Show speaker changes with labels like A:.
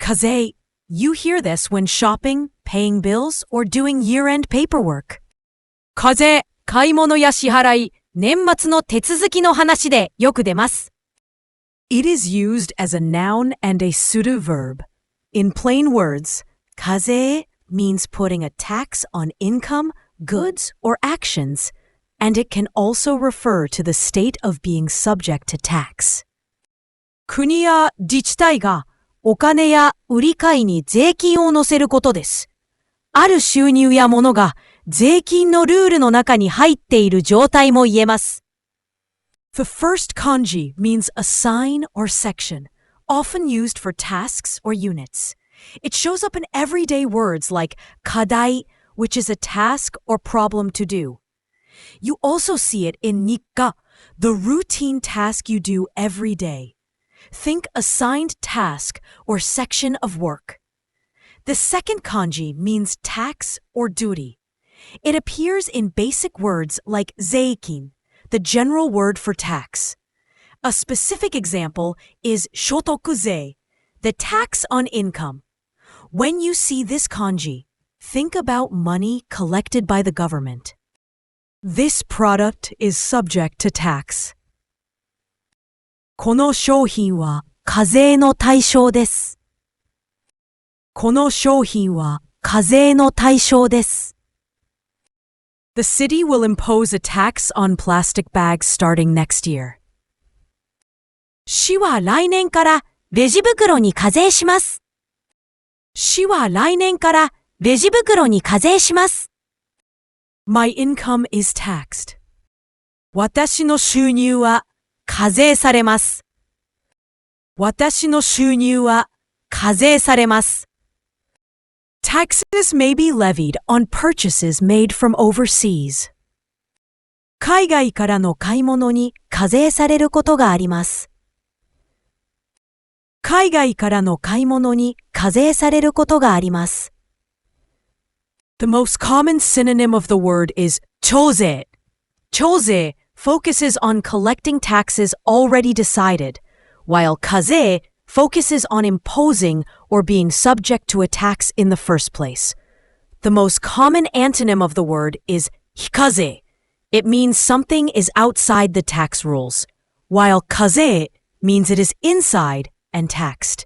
A: Kazei, you hear this when shopping, paying bills, or doing year-end paperwork.
B: 課税、買い物や支払い、年末の手続きの話でよく出ます。
A: It is used as a noun and a pseudo verb. In plain words, kazei means putting a tax on income, goods, or actions, and it can also refer to the state of being subject to tax.
B: 国や自治体がお金や売り買いに税金を乗せることです。ある収入やものが税金のルールの中に入っている状態も言えます。
A: The first kanji means a sign or section, often used for tasks or units. It shows up in everyday words like kazei, which is a task or problem to do. You also see it in nikka, the routine task you do every day. Think assigned task or section of work. The second kanji means tax or duty. It appears in basic words like zeikin, the general word for tax. A specific example is shotokuzei, the tax on income. When you see this kanji, think about money collected by the government. This product is subject to tax.
B: この商品は課税の対象です。この商品は課税の対象です。
A: The city will impose a tax on plastic bags starting next year.
B: 市は来年からレジ袋に課税します。市は来年からレジ袋に課税します。
A: My income is taxed.
B: 私の収入は課税されます。私の収入は課税されます。
A: Taxes may be levied on purchases made from overseas.
B: 海外からの買い物に課税されることがあります。海外からの買い物に課税されることがあります。
A: The most common synonym of the word is kazei. Kazei focuses on collecting taxes already decided, while kazei focuses on imposing or being subject to a tax in the first place. The most common antonym of the word is hikazei. It means something is outside the tax rules, while kazei means it is inside and taxed.